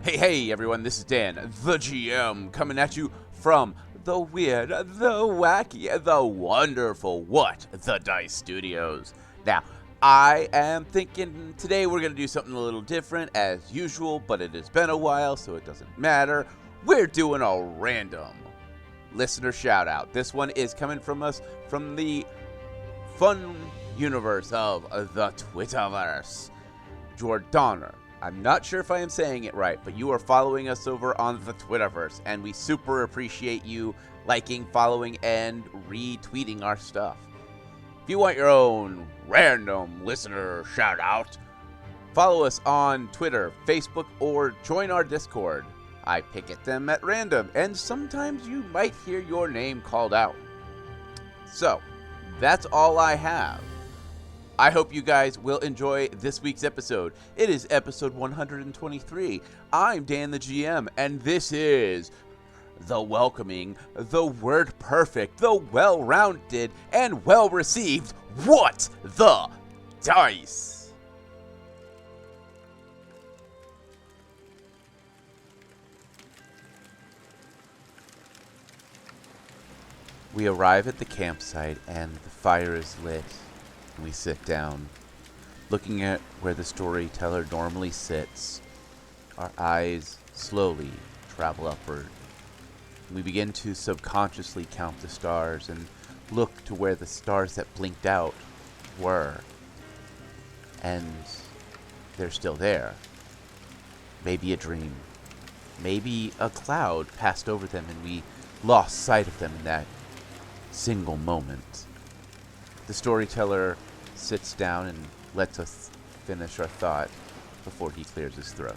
Hey everyone, this is Dan, the GM, coming at you from the weird, the wacky, the wonderful What the Dice Studios. Now, I am thinking today we're going to do something a little different as usual, but it has been a while, so it doesn't matter. We're doing a random listener shout out. This one is coming from us from the fun universe of the Twitterverse. Jordana. I'm not sure if I am saying it right, but you are following us over on the Twitterverse, and we super appreciate you liking, following, and retweeting our stuff. If you want your own random listener shout out, follow us on Twitter, Facebook, or join our Discord. I pick at them at random, and sometimes you might hear your name called out. So, that's all I have. I hope you guys will enjoy this week's episode. It is episode 123. I'm Dan the GM, and this is the welcoming, the word perfect, the well-rounded, and well-received What the Dice. We arrive at the campsite, and the fire is lit. We sit down, looking at where the storyteller normally sits. Our eyes slowly travel upward. We begin to subconsciously count the stars and look to where the stars that blinked out were. And they're still there. Maybe a dream. Maybe a cloud passed over them and we lost sight of them in that single moment. The storyteller sits down and lets us finish our thought before he clears his throat.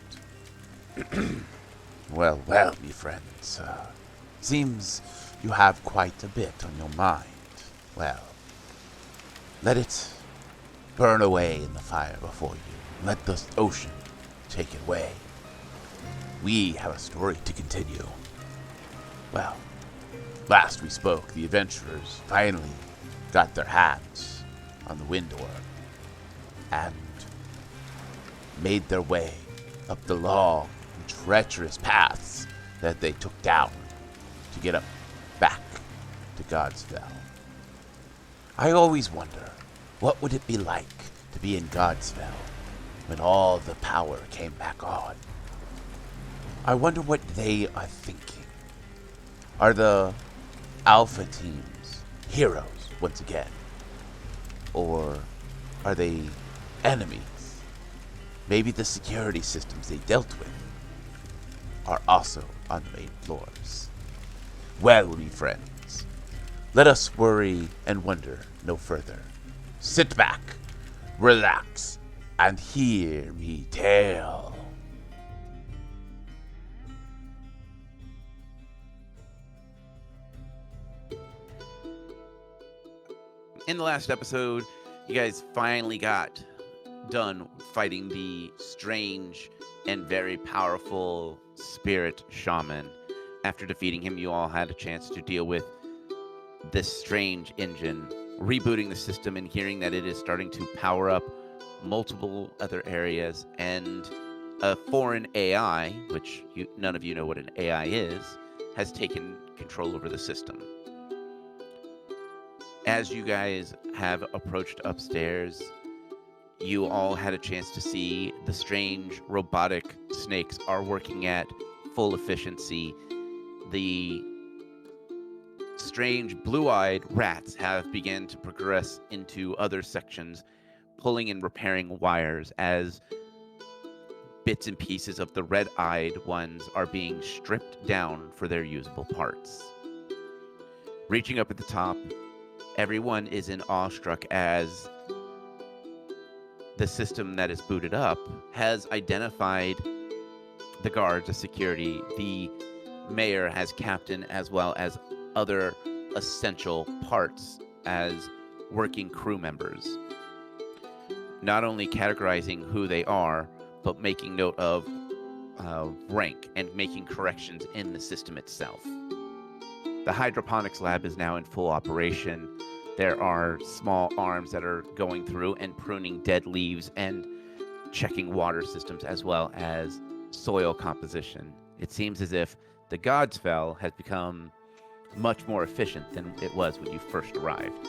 Well, me friends. Seems you have quite a bit on your mind. Well, let it burn away in the fire before you. Let the ocean take it away. We have a story to continue. Well, last we spoke, the adventurers finally got their hands on the wind orb and made their way up the long and treacherous paths that they took down to get up back to Godsfell. I always wonder, what would it be like to be in Godsfell when all the power came back on? I wonder what they are thinking. Are the Alpha teams heroes once again? Or are they enemies? Maybe the security systems they dealt with are also on the main floors. Well, me friends, let us worry and wonder no further. Sit back, relax, and hear me tell. In the last episode, you guys finally got done fighting the strange and very powerful spirit shaman. After defeating him, you all had a chance to deal with this strange engine, rebooting the system and hearing that it is starting to power up multiple other areas, and a foreign AI, which none of you know what an AI is, has taken control over the system. As you guys have approached upstairs, you all had a chance to see the strange robotic snakes are working at full efficiency. The strange blue-eyed rats have begun to progress into other sections, pulling and repairing wires as bits and pieces of the red-eyed ones are being stripped down for their usable parts. Reaching up at the top, everyone is in awestruck as the system that is booted up has identified the guards, the security, the mayor as captain, as well as other essential parts as working crew members. Not only categorizing who they are, but making note of rank and making corrections in the system itself. The hydroponics lab is now in full operation. There are small arms that are going through and pruning dead leaves and checking water systems as well as soil composition. It seems as if the Godsfell has become much more efficient than it was when you first arrived.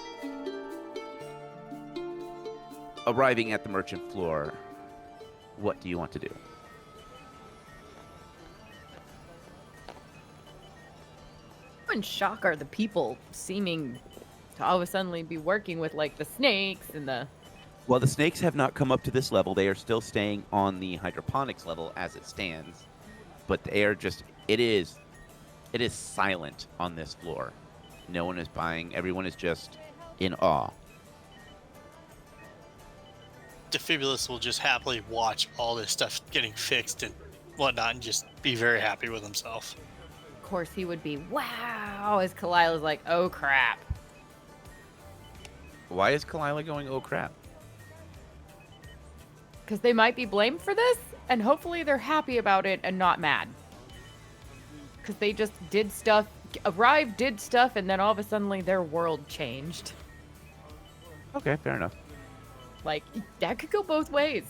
Arriving at the merchant floor, what do you want to do? How in shock are the people seeming to all of a sudden be working with like the snakes and the... Well, the snakes have not come up to this level. They are still staying on the hydroponics level as it stands. But they are just, it is silent on this floor. No one is buying. Everyone is just in awe. Defibulus will just happily watch all this stuff getting fixed and whatnot and just be very happy with himself. Of course he would be, wow, as Kalila's like, oh crap. Why is Kalila going, oh crap? Because they might be blamed for this, and hopefully they're happy about it and not mad. Because they just did stuff, arrived, did stuff, and then all of a sudden their world changed. Okay, fair enough. Like, that could go both ways.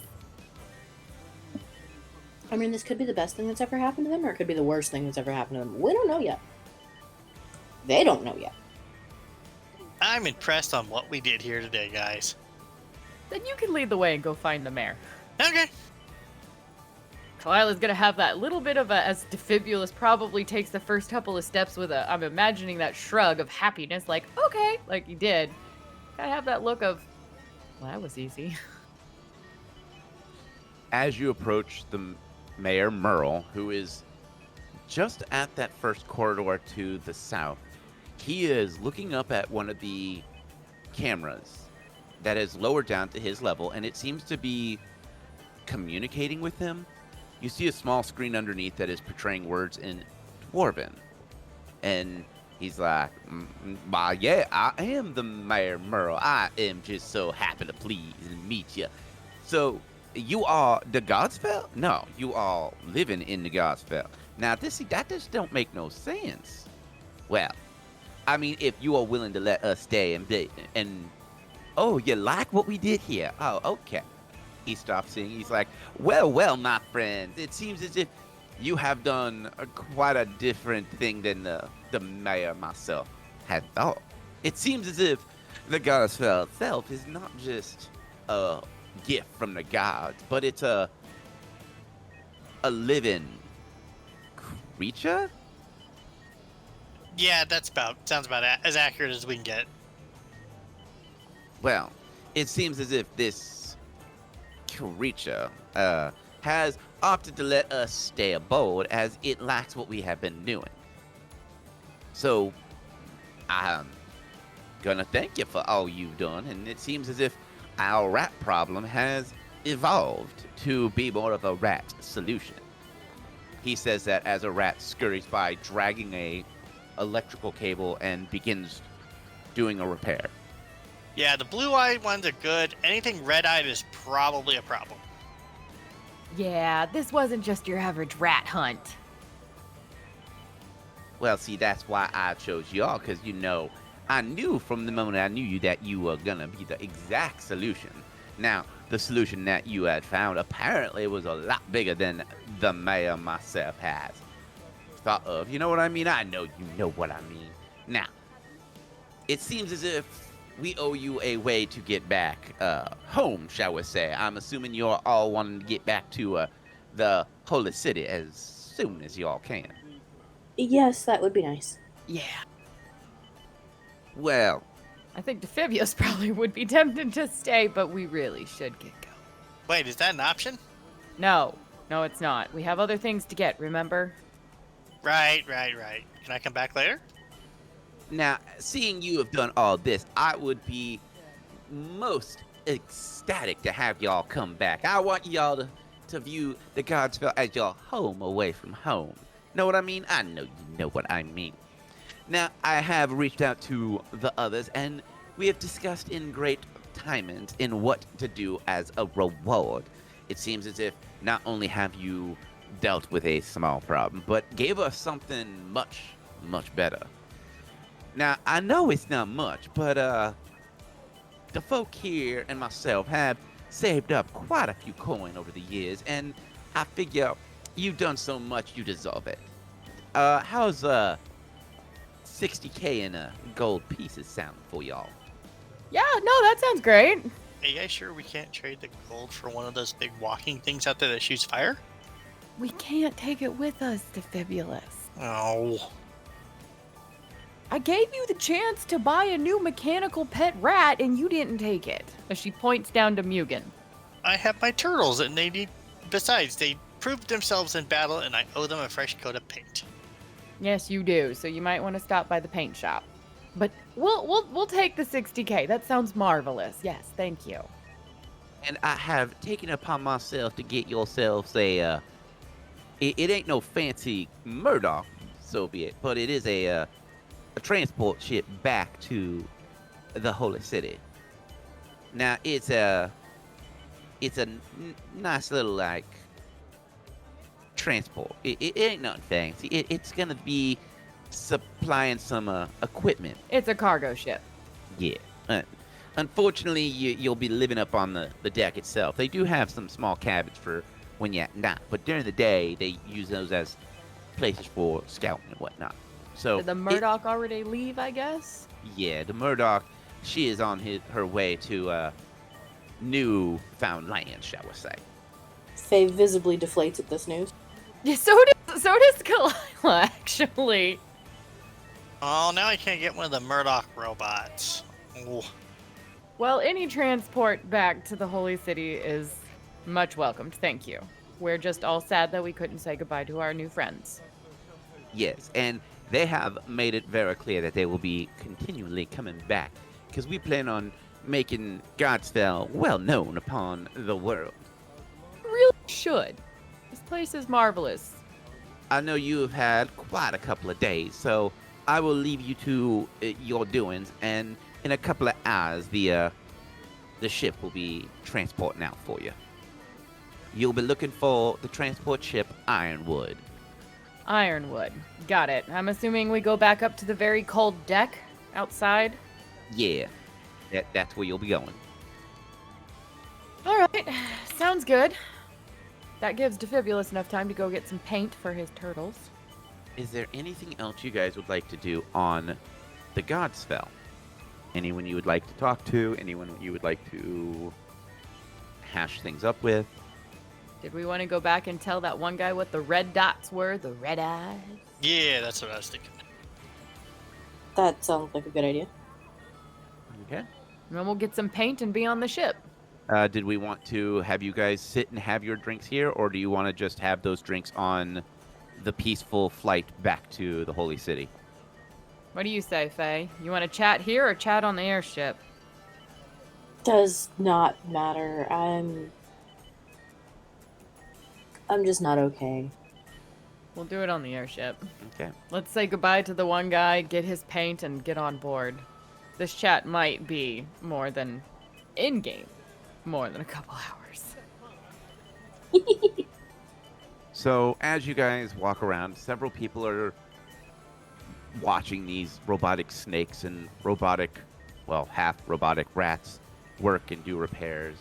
I mean, this could be the best thing that's ever happened to them, or it could be the worst thing that's ever happened to them. We don't know yet. They don't know yet. I'm impressed on what we did here today, guys. Then you can lead the way and go find the mayor. Okay. Kalila's gonna have that little bit of a, as Defibulus probably takes the first couple of steps with a, I'm imagining that shrug of happiness, like, okay, like he did. Gotta have that look of, well, that was easy. As you approach the Mayor Merle, who is just at that first corridor to the south, he is looking up at one of the cameras that is lower down to his level, and it seems to be communicating with him. You see a small screen underneath that is portraying words in Dwarven. And he's like, yeah, I am the Mayor Merle. I am just so happy to please and meet you. So, you are the Godsfell? No, you are living in the Godsfell. Now, that just don't make no sense. Well, I mean, if you are willing to let us stay and oh, you like what we did here? Oh, okay. He stops singing. He's like, well, my friends, it seems as if you have done quite a different thing than the mayor myself had thought. It seems as if the Godsfell itself is not just a gift from the gods, but it's a living creature? Yeah, sounds about as accurate as we can get. Well, it seems as if this creature has opted to let us stay aboard as it likes what we have been doing. So, I'm gonna thank you for all you've done, and it seems as if our rat problem has evolved to be more of a rat solution. He says that as a rat scurries by, dragging a electrical cable and begins doing a repair. Yeah, the blue-eyed ones are good. Anything red-eyed is probably a problem. Yeah, this wasn't just your average rat hunt. Well, see, that's why I chose y'all, because, I knew from the moment I knew you that you were going to be the exact solution. Now, the solution that you had found apparently was a lot bigger than the mayor myself has thought of. You know what I mean? I know you know what I mean. Now, it seems as if we owe you a way to get back home, shall we say. I'm assuming you're all wanting to get back to the Holy City as soon as y'all can. Yes, that would be nice. Yeah. Well, I think Defibulus probably would be tempted to stay, but we really should get going. Wait, is that an option? No, it's not. We have other things to get, remember? Right. Can I come back later? now, seeing you have done all this, I would be most ecstatic to have y'all come back. I want y'all to view the Godsfell as your home away from home. Know what I mean? I know you know what I mean. Now, I have reached out to the others, and we have discussed in great timings in what to do as a reward. It seems as if not only have you dealt with a small problem, but gave us something much, much better. Now, I know it's not much, but the folk here and myself have saved up quite a few coin over the years, and I figure you've done so much, you deserve it. How's 60K in gold pieces sound for y'all? Yeah, no, that sounds great. Are you guys sure we can't trade the gold for one of those big walking things out there that shoots fire? We can't take it with us, Defibulus. Oh. I gave you the chance to buy a new mechanical pet rat and you didn't take it. As she points down to Mugen. I have my turtles and they need... Besides, they proved themselves in battle and I owe them a fresh coat of paint. Yes, you do. So you might want to stop by the paint shop. But we'll take the 60K. That sounds marvelous. Yes, thank you. And I have taken upon myself to get yourselves a, it ain't no fancy Murdoch, so be it, but it is a transport ship back to the Holy City. Now, it's a nice little, like, transport. It ain't nothing fancy. It's gonna be supplying some equipment. It's a cargo ship. Yeah. Unfortunately, you'll be living up on the deck itself. They do have some small cabins for when you're at night, but during the day, they use those as places for scouting and whatnot. So Did the Murdoch already leave, I guess? Yeah, the Murdoch, she is on her way to new found land, shall we say. Faye visibly deflates at this news. Yeah, so does Kalila, actually. Oh, now I can't get one of the Murdoch robots. Ooh. Well, any transport back to the Holy City is much welcomed. Thank you. We're just all sad that we couldn't say goodbye to our new friends. Yes, and they have made it very clear that they will be continually coming back, because we plan on making Godsfell well known upon the world. Really should. This place is marvelous. I know you have had quite a couple of days, so I will leave you to your doings, and in a couple of hours, the ship will be transporting out for you. You'll be looking for the transport ship Ironwood. Ironwood. Got it. I'm assuming we go back up to the very cold deck outside. Yeah, that's where you'll be going. All right. Sounds good. That gives Defibulus enough time to go get some paint for his turtles. Is there anything else you guys would like to do on the Godsfell? Anyone you would like to talk to? Anyone you would like to hash things up with? Did we want to go back and tell that one guy what the red dots were? The red eyes? Yeah, that's what I was thinking. That sounds like a good idea. Okay. And then we'll get some paint and be on the ship. Did we want to have you guys sit and have your drinks here, or do you want to just have those drinks on the peaceful flight back to the Holy City? What do you say, Faye? You want to chat here or chat on the airship? Does not matter. I'm just not okay. We'll do it on the airship. Okay. Let's say goodbye to the one guy, get his paint, and get on board. This chat might be more than in-game. More than a couple hours. So, as you guys walk around, several people are watching these robotic snakes and robotic, well, half-robotic rats work and do repairs.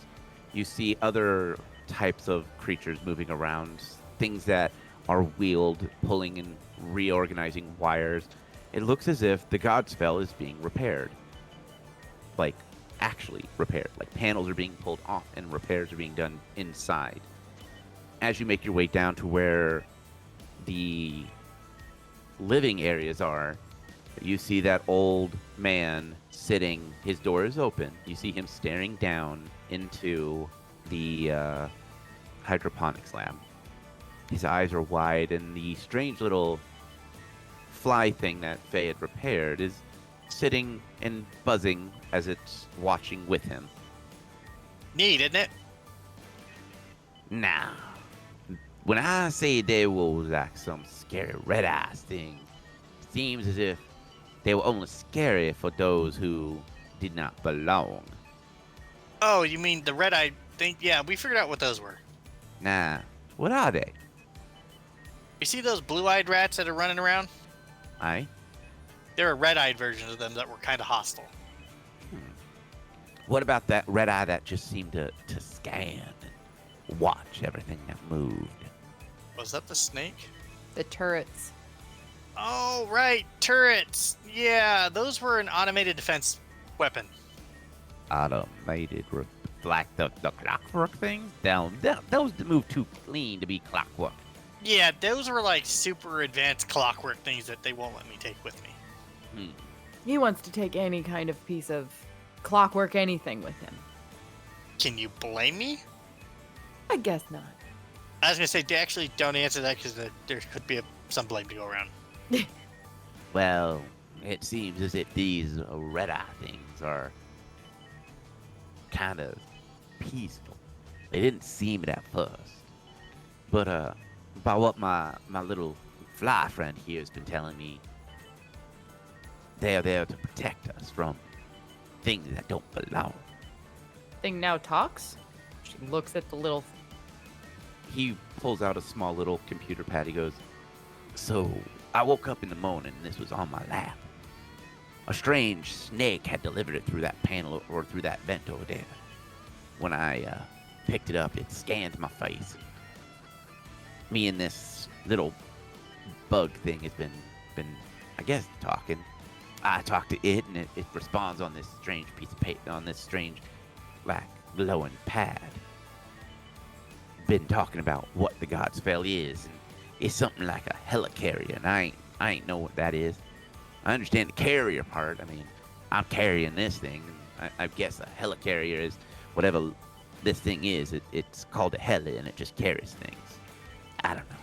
You see other types of creatures moving around, things that are wheeled, pulling and reorganizing wires. It looks as if the Godsfell is being repaired. Like, actually repaired. Like, panels are being pulled off and repairs are being done inside. As you make your way down to where the living areas are, you see that old man sitting. His door is open. You see him staring down into the hydroponics lab. His eyes are wide, and the strange little fly thing that Faye had repaired is sitting and buzzing as it's watching with him. Neat, isn't it? Now, when I say there was like some scary red-eyes thing, it seems as if they were only scary for those who did not belong. Oh, you mean the red-eye thing? Yeah, we figured out what those were. Nah, what are they? You see those blue-eyed rats that are running around? Aye. There are red-eyed versions of them that were kind of hostile. What about that red eye that just seemed to scan and watch everything that moved? Was that the snake? The turrets. Oh, right, turrets. Yeah, those were an automated defense weapon. Automated, like the clockwork things? Down, those move too clean to be clockwork. Yeah, those were like super advanced clockwork things that they won't let me take with me. He wants to take any kind of piece of clockwork anything with him. Can you blame me? I guess not. I was gonna say, actually, don't answer that because there could be some blame to go around. Well, it seems as if these red eye things are kind of peaceful. They didn't seem it at first. But by what my little fly friend here has been telling me, they are there to protect us from things that don't belong. Thing now talks. She looks at the little. He pulls out a small little computer pad. He goes, so I woke up in the morning and this was on my lap. A strange snake had delivered it through that panel or through that vent over there. When I picked it up, it scanned my face. Me and this little bug thing has been I guess, talking. I talk to it, and it responds on this strange piece of paper, on this strange, like, glowing pad. Been talking about what the Godsfell is, and it's something like a helicarrier, and I ain't know what that is. I understand the carrier part. I mean, I'm carrying this thing. I guess a helicarrier is whatever this thing is. It's called a heli, and it just carries things. I don't know.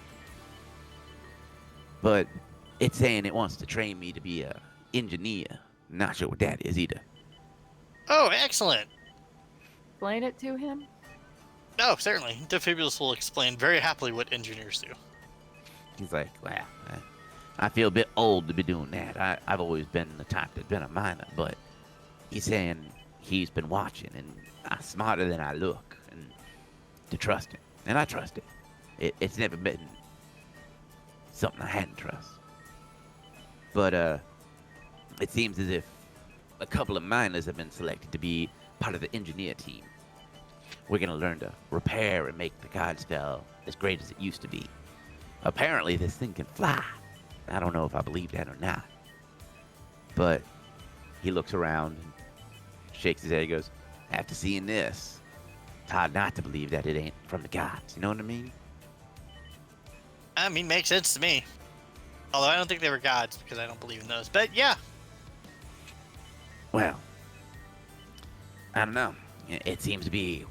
But it's saying it wants to train me to be a engineer. Not sure what that is either. Oh, excellent. Explain it to him. Oh, certainly. Defibulous will explain very happily what engineers do. He's like, well, I feel a bit old to be doing that. I've always been the type that's been a miner, but he's saying he's been watching, and I'm smarter than I look, and to trust him. And I trust it. It's never been something I hadn't trust. But it seems as if a couple of miners have been selected to be part of the engineer team. We're going to learn to repair and make the Godsfell as great as it used to be. Apparently, this thing can fly. I don't know if I believe that or not. But he looks around and shakes his head. He goes, after seeing this, it's hard not to believe that it ain't from the gods. You know what I mean? I mean, makes sense to me. Although I don't think they were gods because I don't believe in those. But yeah. Well, I don't know. It seems to be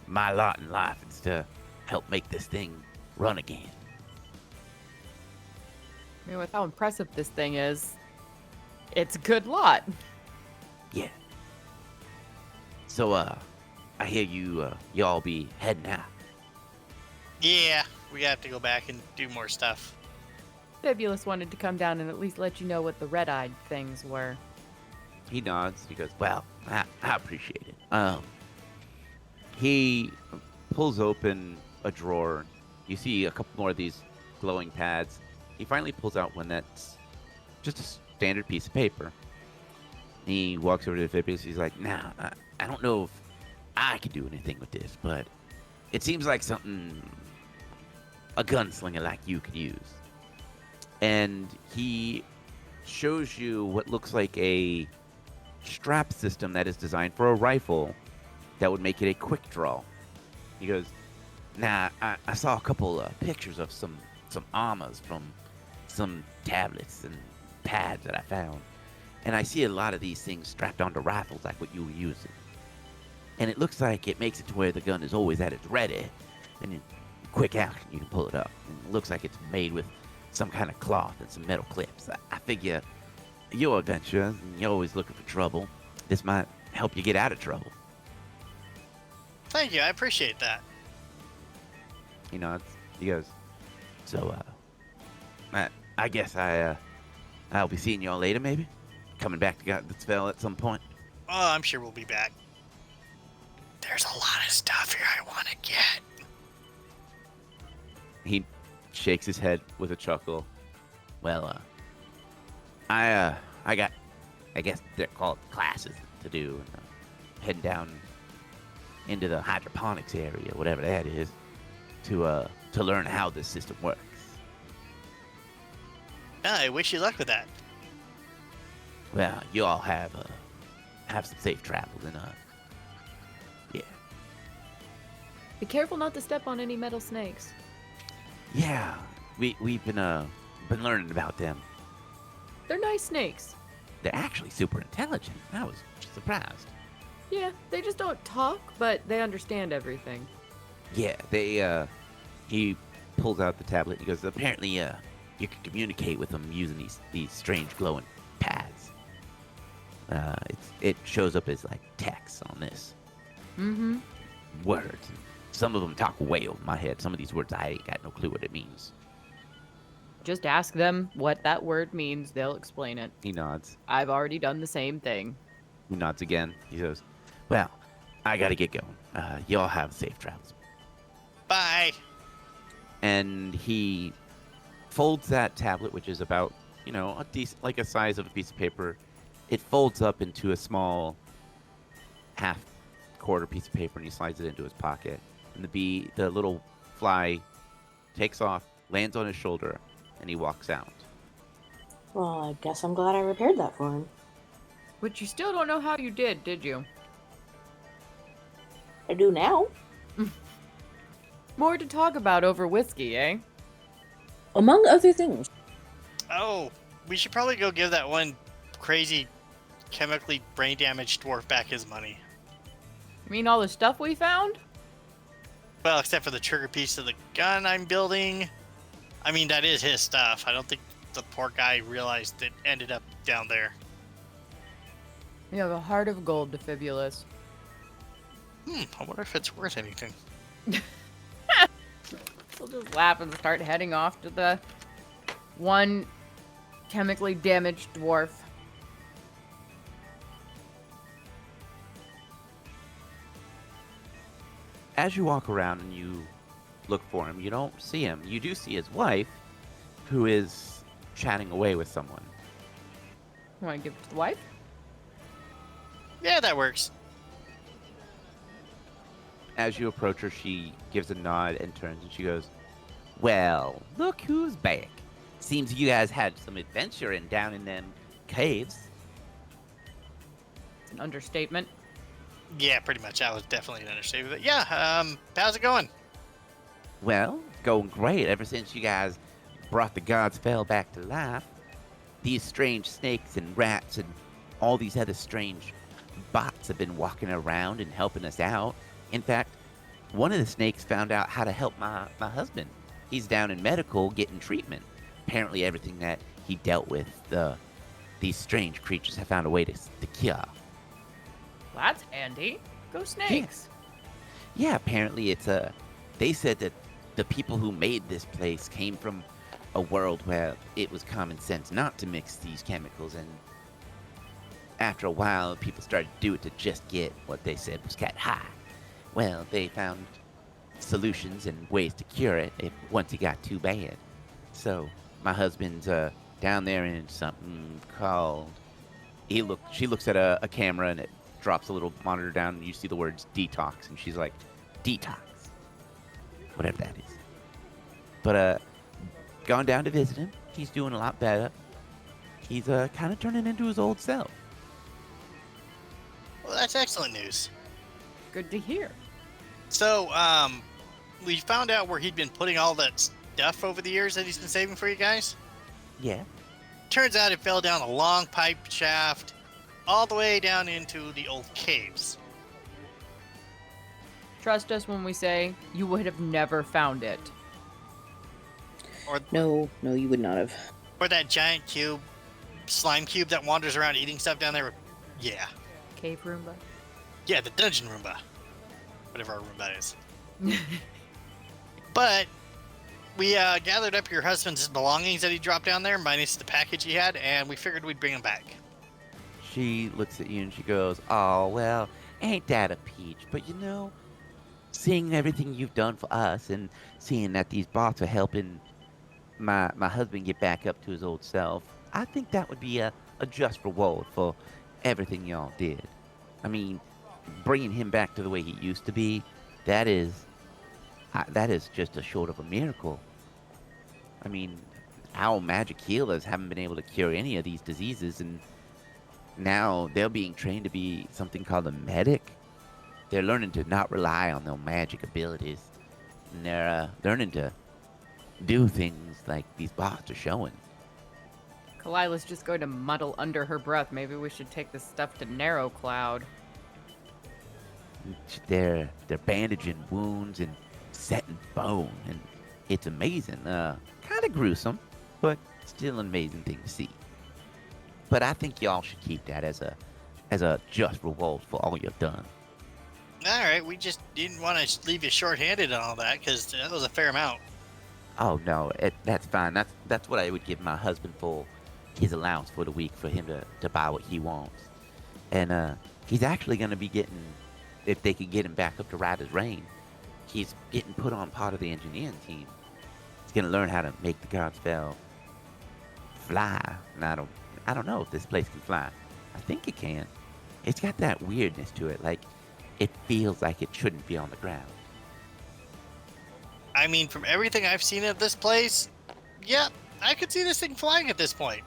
my lot in life is to help make this thing run again. I mean, with how impressive this thing is, it's a good lot. Yeah. So, I hear y'all be heading out. Yeah, we have to go back and do more stuff. Fibulous wanted to come down and at least let you know what the red-eyed things were. He nods. He goes, well, I appreciate it. He pulls open a drawer. You see a couple more of these glowing pads. He finally pulls out one that's just a standard piece of paper. He walks over to the Fibulous. He's like, nah, I don't know if I could do anything with this, but it seems like something a gunslinger like you could use. And he shows you what looks like a strap system that is designed for a rifle that would make it a quick draw. He goes, nah, I saw a couple pictures of some armors from some tablets and pads that I found. And I see a lot of these things strapped onto rifles like what you were using. And it looks like it makes it to where the gun is always at its ready. And in quick action, you can pull it up. And it looks like it's made with some kind of cloth and some metal clips. I figure you're adventurous and you're always looking for trouble. This might help you get out of trouble. Thank you, I appreciate that. You know, he goes, so, I guess I'll be seeing y'all later, maybe? Coming back to Godsfell at some point? Oh, I'm sure we'll be back. There's a lot of stuff here I want to get. He shakes his head with a chuckle. Well, I got, I guess they're called classes to do. And, heading down into the hydroponics area, whatever that is, to learn how this system works. I wish you luck with that. Well, you all have some safe travels, and yeah, Be careful not to step on any metal snakes. yeah. We've been learning about them. They're nice snakes. They're actually super intelligent. I was surprised. Yeah, they just don't talk, but they understand everything. Yeah, he pulls out the tablet and he goes, apparently, you can communicate with them using these strange glowing pads. It shows up as like text on this. Mm-hmm. Words. Some of them talk way over my head. Some of these words, I ain't got no clue what it means. Just ask them what that word means. They'll explain it. He nods. I've already done the same thing. He nods again. He goes, well, I gotta get going. Y'all have safe travels. Bye. And he folds that tablet, which is about, a decent, like a size of a piece of paper. It folds up into a small half-quarter piece of paper, and he slides it into his pocket. And the little fly takes off, lands on his shoulder, and he walks out. Well, I guess I'm glad I repaired that for him. But you still don't know how you did you? I do now. More to talk about over whiskey, eh? Among other things. Oh, we should probably go give that one crazy, chemically brain damaged dwarf back his money. You mean all the stuff we found? Well, except for the trigger piece of the gun I'm building. I mean, that is his stuff. I don't think the poor guy realized it ended up down there. You have a heart of gold, Defibulus. I wonder if it's worth anything. We'll just laugh and start heading off to the one chemically damaged dwarf. As you walk around and you look for him, you don't see him. You do see his wife, who is chatting away with someone. Want to give it to the wife? Yeah, that works. As you approach her, she gives a nod and turns and she goes, well, look who's back. Seems you guys had some adventure down in them caves. It's an understatement. Yeah, pretty much. I was definitely an understatement. But yeah, how's it going? Well, it's going great ever since you guys brought the Godsfell back to life. These strange snakes and rats and all these other strange bots have been walking around and helping us out. In fact, one of the snakes found out how to help my husband. He's down in medical getting treatment. Apparently everything that he dealt with, these strange creatures have found a way to cure. Well, that's handy. Go snakes. Yeah, apparently it's they said that the people who made this place came from a world where it was common sense not to mix these chemicals, and after a while people started to do it to just get what they said was cat high. Well, they found solutions and ways to cure it once it got too bad. So my husband's down there in something called. She looks at a camera and it drops a little monitor down and you see the words detox and she's like, detox, whatever that is. But gone down to visit him. He's doing a lot better. He's kind of turning into his old self. Well, that's excellent news. Good to hear. So, we found out where he'd been putting all that stuff over the years that he's been saving for you guys. Yeah. Turns out it fell down a long pipe shaft all the way down into the old caves. Trust us when we say you would have never found it. No, you would not have. Or that giant slime cube that wanders around eating stuff down there. Yeah. Cave Roomba. Yeah, the dungeon Roomba. Whatever our Roomba is. But we gathered up your husband's belongings that he dropped down there, minus the package he had, and we figured we'd bring them back. She looks at you and she goes, oh, well, ain't that a peach? But seeing everything you've done for us and seeing that these bots are helping my husband get back up to his old self, I think that would be a just reward for everything y'all did. I mean, bringing him back to the way he used to be, that is that is just a short of a miracle. I mean, our magic healers haven't been able to cure any of these diseases, and now they're being trained to be something called a medic. They're learning to not rely on their magic abilities, and they're learning to do things like these bots are showing. Kalila's just going to muddle under her breath. Maybe we should take this stuff to Narrow Cloud. They're bandaging wounds and setting bone, and it's amazing. Kind of gruesome, but still an amazing thing to see. But I think y'all should keep that as a just reward for all you've done. All right, we just didn't want to leave you shorthanded on all that because that was a fair amount. Oh no, that's fine. That's what I would give my husband for his allowance for the week for him to buy what he wants. And he's actually going to be getting, if they can get him back up to Rider's Reign, he's getting put on part of the engineering team. He's going to learn how to make the Godsfell fly. And I don't know if this place can fly. I think it can. It's got that weirdness to it, like it feels like it shouldn't be on the ground. I mean, from everything I've seen of this place, yeah, I could see this thing flying at this point.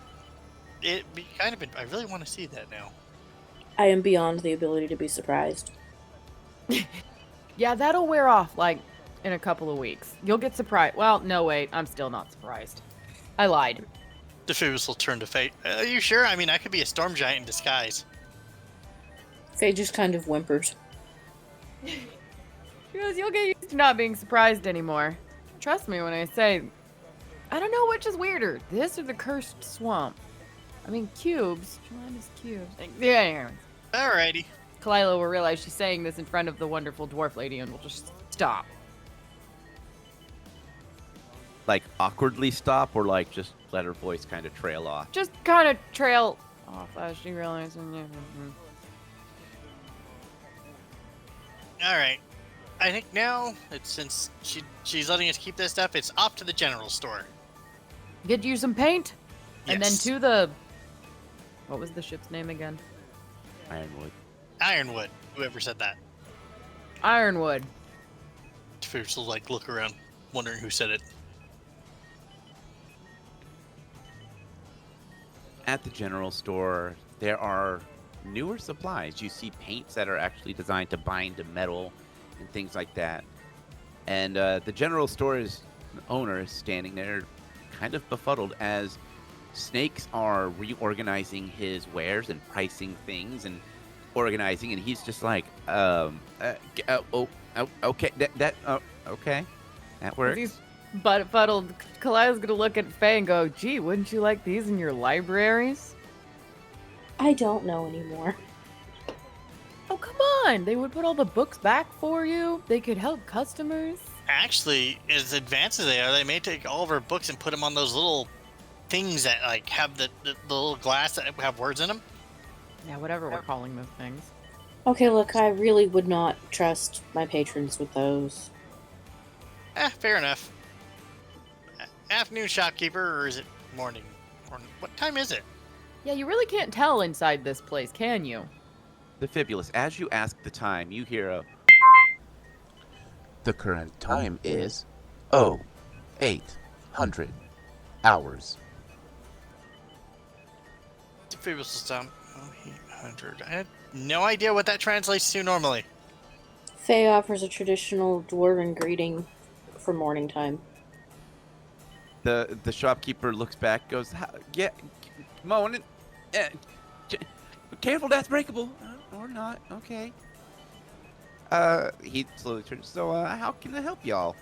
It'd be kind of. I really want to see that now. I am beyond the ability to be surprised. Yeah, that'll wear off, like, in a couple of weeks. You'll get surprised. Well, no, wait. I'm still not surprised. I lied. The Phoebus will turn to fate. Are you sure? I mean, I could be a storm giant in disguise. Faye just kind of whimpers. She goes, you'll get used to not being surprised anymore. Trust me when I say, I don't know which is weirder, this or the cursed swamp. I mean, cubes. Tremendous cubes. Yeah, anyways. Alrighty. Kalila will realize she's saying this in front of the wonderful dwarf lady and will just stop. Like awkwardly stop, or like just let her voice kind of trail off. Just kind of trail off as she realizes. All right. I think now, since she's letting us keep this stuff, it's off to the general store. Get you some paint, and then Yes. to the. What was the ship's name again? Ironwood. Ironwood. Whoever said that. Ironwood. Phoebus will like look around, wondering who said it. At the general store, there are newer supplies. You see paints that are actually designed to bind to metal and things like that. And the general store's owner is standing there kind of befuddled as Snakes are reorganizing his wares and pricing things and organizing, and he's just like, okay, okay, that works. He's befuddled. Kalila's gonna look at Faye and go, gee, wouldn't you like these in your libraries? I don't know anymore. Oh, come on! They would put all the books back for you. They could help customers. Actually, as advanced as they are, they may take all of our books and put them on those little things that like have the little glass that have words in them. Yeah, whatever we're calling those things. Okay, look, I really would not trust my patrons with those. Fair enough. Afternoon, shopkeeper, or is it morning? What time is it? Yeah, you really can't tell inside this place, can you? The Fibulus, as you ask the time, you hear a The current time is 0800 hours. Phoebus will stop. 800. I had no idea what that translates to normally. Faye offers a traditional dwarven greeting for morning time. the shopkeeper looks back, goes, yeah, morning. Careful, that's breakable. Or not. Okay. He slowly turns. So, how can I help y'all?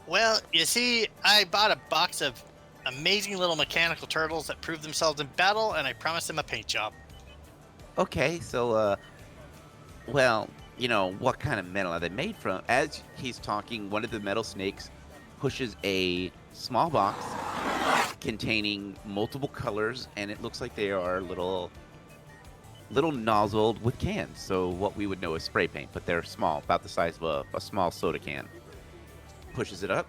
Well, you see, I bought a box of amazing little mechanical turtles that proved themselves in battle, and I promised them a paint job. Okay, so, well, you know, what kind of metal are they made from? As he's talking, one of the metal snakes pushes a small box containing multiple colors, and it looks like they are little nozzled with cans. So what we would know as spray paint, but they're small, about the size of a small soda can. Pushes it up.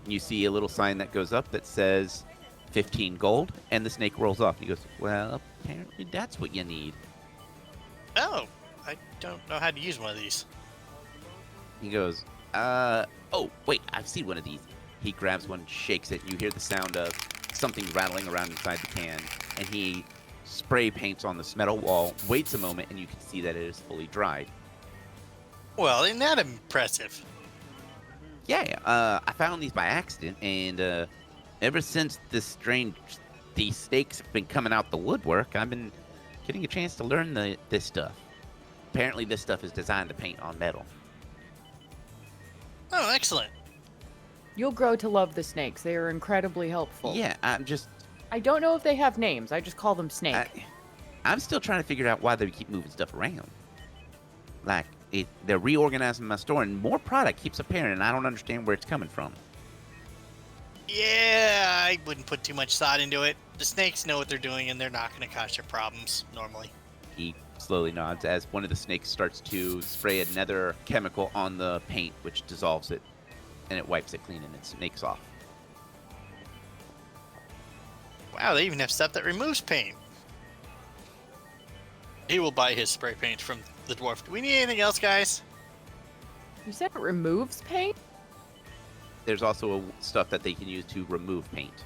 You see a little sign that goes up that says 15 gold, and the snake rolls off. He goes, well, apparently that's what you need. Oh, I don't know how to use one of these. He goes, oh, wait, I've seen one of these. He grabs one, shakes it. You hear the sound of something rattling around inside the can, and he spray paints on this metal wall, waits a moment, and you can see that it is fully dried. Well, isn't that impressive? Yeah, I found these by accident, and ever since these snakes have been coming out the woodwork, I've been getting a chance to learn this stuff. Apparently, this stuff is designed to paint on metal. Oh, excellent. You'll grow to love the snakes. They are incredibly helpful. Yeah, I don't know if they have names. I just call them snake. I'm still trying to figure out why they keep moving stuff around. Like, they're reorganizing my store, and more product keeps appearing, and I don't understand where it's coming from. Yeah, I wouldn't put too much thought into it. The snakes know what they're doing, and they're not going to cause you problems, normally. He slowly nods as one of the snakes starts to spray another chemical on the paint, which dissolves it, and it wipes it clean, and it snakes off. Wow, they even have stuff that removes paint. He will buy his spray paint from the dwarf. Do we need anything else, guys? You said it removes paint? There's also stuff that they can use to remove paint.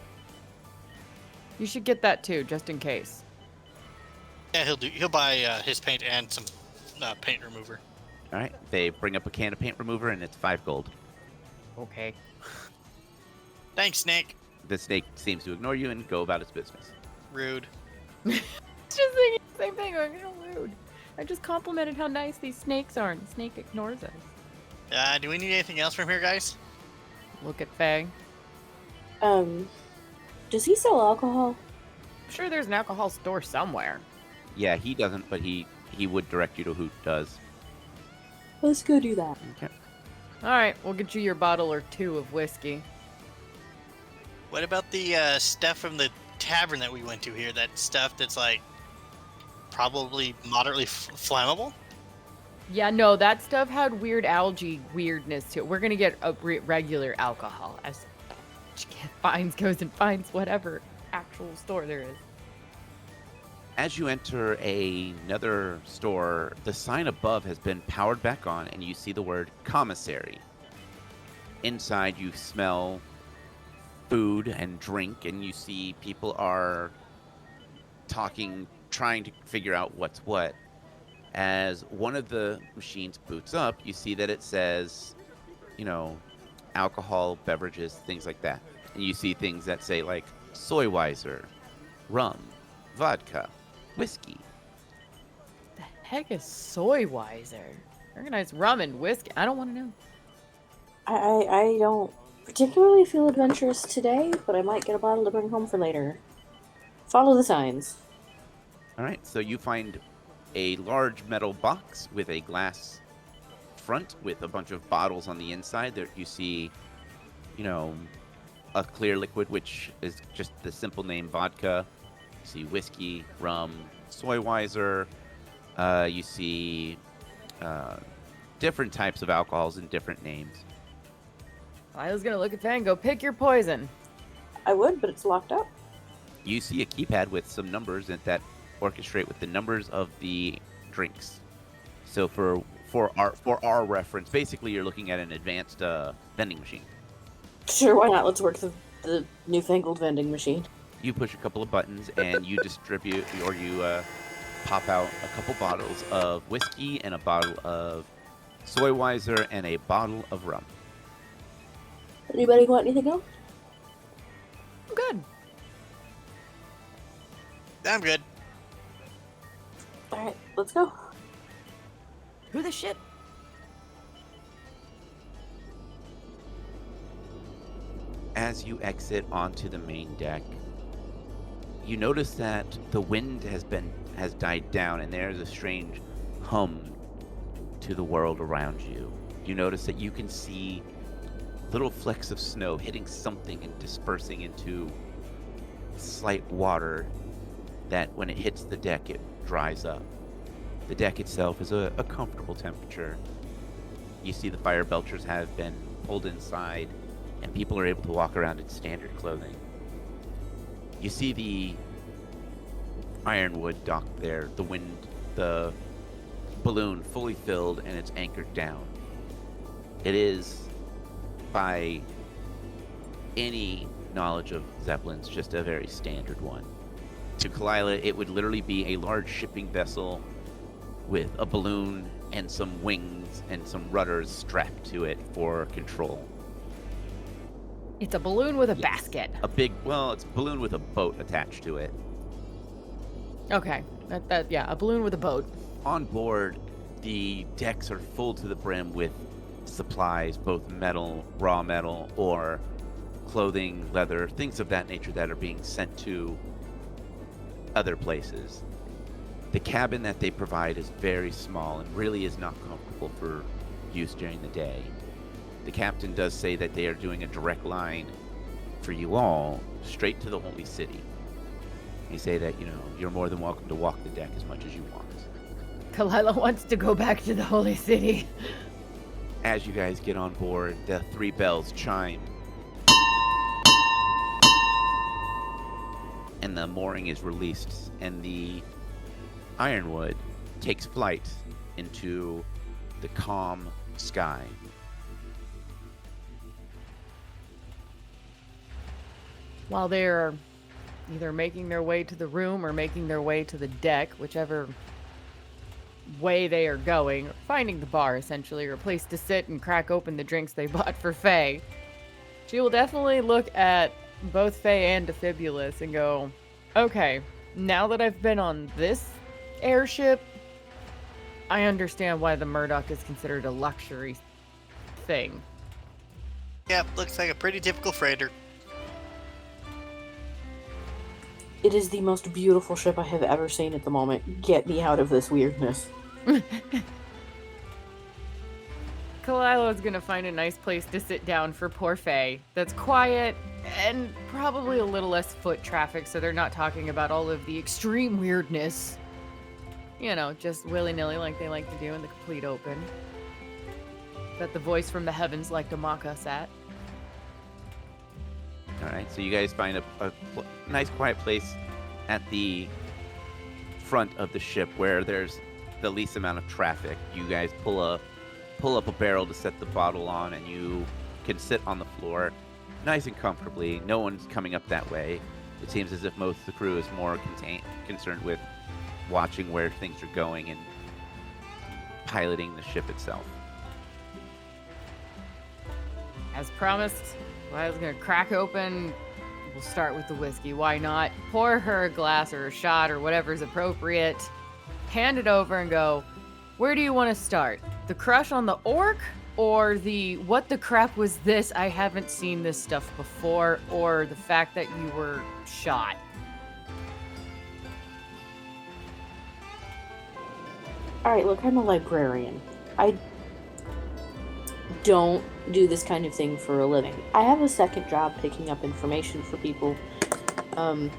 You should get that too, just in case. Yeah, he'll buy his paint and some paint remover. All right, they bring up a can of paint remover, and it's 5 gold. Okay. Thanks, Snake. The snake seems to ignore you and go about its business. Rude. It's just thinking the same thing. I'm so rude. I just complimented how nice these snakes are, and the snake ignores us. Do we need anything else from here, guys? Look at Faye. Does he sell alcohol? I'm sure there's an alcohol store somewhere. Yeah, he doesn't, but he would direct you to who does. Let's go do that. Okay. All right, we'll get you your bottle or 2 of whiskey. What about the stuff from the tavern that we went to here? That stuff that's like probably moderately flammable? Yeah, no, that stuff had weird algae weirdness to it. We're gonna get a regular alcohol as goes and finds whatever actual store there is. As you enter another store, the sign above has been powered back on, and you see the word commissary. Inside, you smell food and drink, and you see people are talking, trying to figure out what's what. As one of the machines boots up, you see that it says, alcohol, beverages, things like that. And you see things that say, like, Soyweiser, rum, vodka, whiskey. The heck is Soyweiser? Organized rum and whiskey. I don't want to know. I don't particularly feel adventurous today, but I might get a bottle to bring home for later. Follow the signs. All right, so you find a large metal box with a glass front with a bunch of bottles on the inside. There you see, a clear liquid, which is just the simple name vodka. You see whiskey, rum, Soyweiser. You see different types of alcohols in different names. I was gonna look at that and go, pick your poison. I would, but it's locked up. You see a keypad with some numbers that orchestrate with the numbers of the drinks. So for our reference, basically you're looking at an advanced vending machine. Sure, why not? Let's work the newfangled vending machine. You push a couple of buttons and you distribute, or you pop out a couple bottles of whiskey and a bottle of Soyweiser and a bottle of rum. Anybody want anything else? I'm good. I'm good. Alright, let's go. Who the shit? As you exit onto the main deck, you notice that the wind has died down, and there's a strange hum to the world around you. You notice that you can see little flecks of snow hitting something and dispersing into slight water that when it hits the deck, it dries up. The deck itself is a comfortable temperature. You see the fire belchers have been pulled inside, and people are able to walk around in standard clothing. You see the Ironwood docked there, the balloon fully filled, and it's anchored down. It is, by any knowledge of Zeppelins, just a very standard one. To Kalila, it would literally be a large shipping vessel with a balloon and some wings and some rudders strapped to it for control. It's a balloon with a basket. It's a balloon with a boat attached to it. Okay. A balloon with a boat. On board, the decks are full to the brim with supplies, both metal, raw metal, or clothing, leather, things of that nature that are being sent to other places. The cabin that they provide is very small and really is not comfortable for use during the day. The captain does say that they are doing a direct line for you all straight to the Holy City. They say that, you're more than welcome to walk the deck as much as you want. Kalila wants to go back to the Holy City. As you guys get on board, the 3 bells chime. And the mooring is released, and the Ironwood takes flight into the calm sky. While they're either making their way to the room or making their way to the deck, whichever way they are going, or finding the bar, essentially, or a place to sit and crack open the drinks they bought for Faye, she will definitely look at both Faye and Defibulus and go, okay, now that I've been on this airship, I understand why the Murdoch is considered a luxury thing. Yep, looks like a pretty typical freighter. It is the most beautiful ship I have ever seen at the moment. Get me out of this weirdness. Kalila is gonna find a nice place to sit down for poor Faye that's quiet and probably a little less foot traffic, so they're not talking about all of the extreme weirdness. Just willy-nilly like they like to do in the complete open. That the voice from the heavens like to mock us at. Alright, so you guys find a nice quiet place at the front of the ship where there's the least amount of traffic. You guys pull up a barrel to set the bottle on, and you can sit on the floor nice and comfortably. No one's coming up that way. It seems as if most of the crew is more concerned with watching where things are going and piloting the ship itself. As promised, Kalila's gonna crack open. We'll start with the whiskey. Why not? Pour her a glass or a shot or whatever's appropriate. Hand it over and go, where do you want to start? The crush on the orc? Or the what the crap was this? I haven't seen this stuff before. Or the fact that you were shot? Alright, look, I'm a librarian. I don't do this kind of thing for a living. I have a second job picking up information for people. And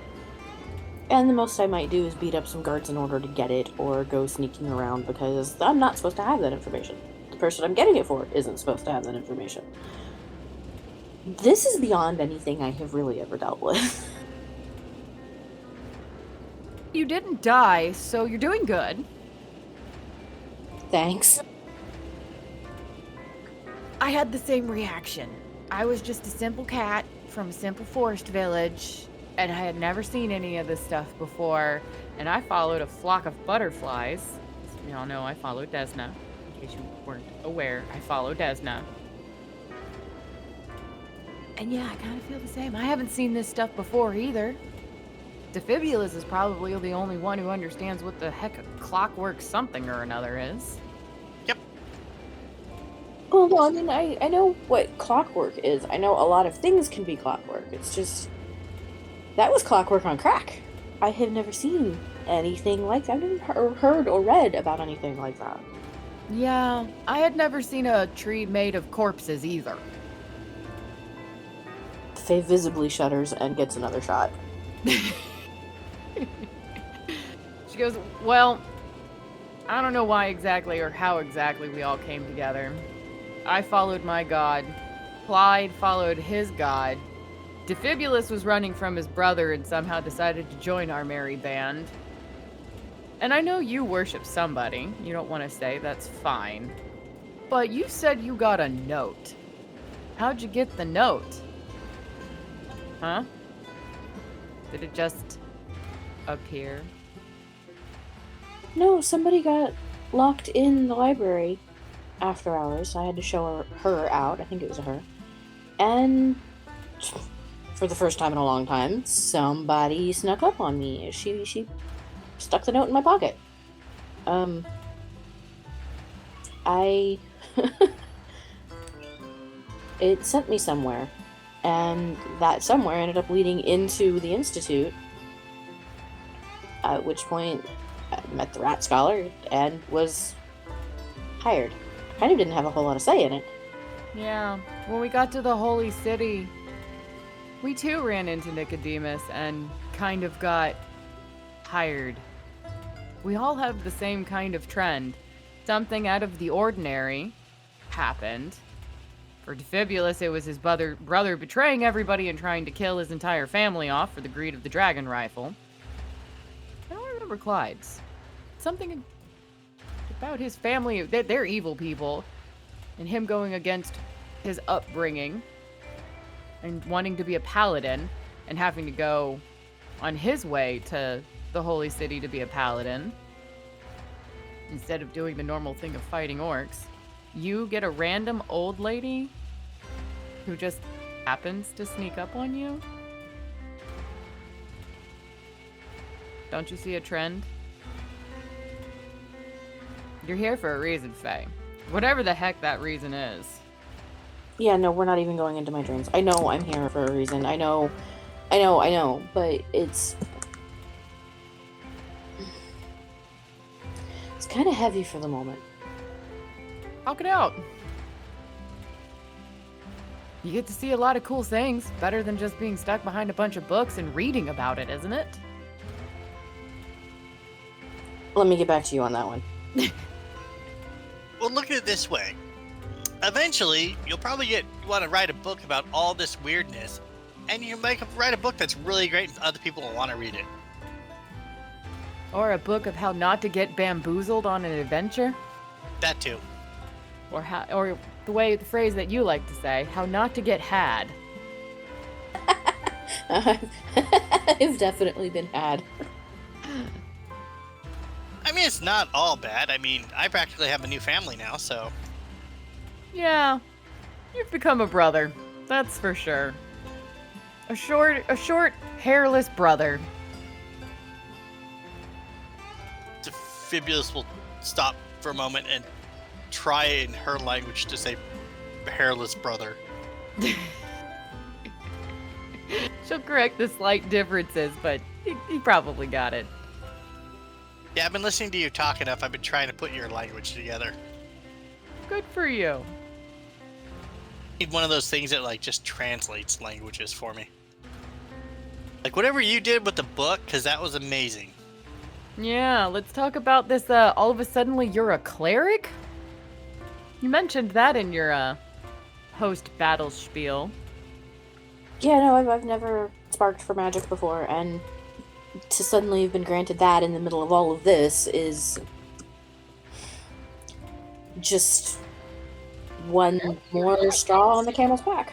the most I might do is beat up some guards in order to get it, or go sneaking around because I'm not supposed to have that information. The person I'm getting it for isn't supposed to have that information. This is beyond anything I have really ever dealt with. You didn't die, so you're doing good. Thanks. I had the same reaction. I was just a simple cat from a simple forest village, and I had never seen any of this stuff before, and I followed a flock of butterflies. Y'all know I followed Desna. In case you weren't aware, I followed Desna. And yeah, I kind of feel the same. I haven't seen this stuff before either. Defibulus is probably the only one who understands what the heck a clockwork something or another is. Yep. Well, I mean, I know what clockwork is. I know a lot of things can be clockwork. It's just... that was clockwork on crack. I have never seen anything like that. I've never heard or read about anything like that. Yeah, I had never seen a tree made of corpses either. Faye visibly shudders and gets another shot. She goes, well, I don't know why exactly or how exactly we all came together. I followed my god, Clyde followed his god. Defibulus was running from his brother and somehow decided to join our merry band. And I know you worship somebody. You don't want to say, that's fine. But you said you got a note. How'd you get the note? Huh? Did it just appear? No, somebody got locked in the library after hours. I had to show her out. I think it was a her. And for the first time in a long time, somebody snuck up on me. She stuck the note in my pocket. It sent me somewhere. And that somewhere ended up leading into the Institute. At which point, I met the Rat Scholar and was hired. Kind of didn't have a whole lot of say in it. Yeah, when we got to the Holy City, we too ran into Nicodemus and kind of got hired. We all have the same kind of trend. Something out of the ordinary happened. For Defibulus, it was his brother betraying everybody and trying to kill his entire family off for the greed of the dragon rifle. I don't remember Clyde's. Something about his family, they're evil people, and him going against his upbringing and wanting to be a paladin and having to go on his way to the Holy City to be a paladin instead of doing the normal thing of fighting orcs. You get a random old lady who just happens to sneak up on you? Don't you see a trend? You're here for a reason, Faye. Whatever the heck that reason is. Yeah, no, we're not even going into my dreams. I know I'm here for a reason. I know, but it's kind of heavy for the moment. Talk it out. You get to see a lot of cool things. Better than just being stuck behind a bunch of books and reading about it, isn't it? Let me get back to you on that one. Well, look at it this way. Eventually, you'll probably want to write a book about all this weirdness, and you write a book that's really great and other people will want to read it. Or a book of how not to get bamboozled on an adventure. That too. Or the phrase that you like to say, how not to get had. I've definitely been had. I mean, it's not all bad. I mean, I practically have a new family now, so... Yeah, you've become a brother. That's for sure. A short, hairless brother. Defibulus will stop for a moment and try in her language to say hairless brother. She'll correct the slight differences, but he probably got it. Yeah, I've been listening to you talk enough. I've been trying to put your language together. Good for you. Need one of those things that like just translates languages for me. Like whatever you did with the book, because that was amazing. Yeah, let's talk about this. All of a sudden, you're a cleric? You mentioned that in your host battle spiel. Yeah, no, I've never sparked for magic before, and to suddenly have been granted that in the middle of all of this is just one more straw on the camel's back.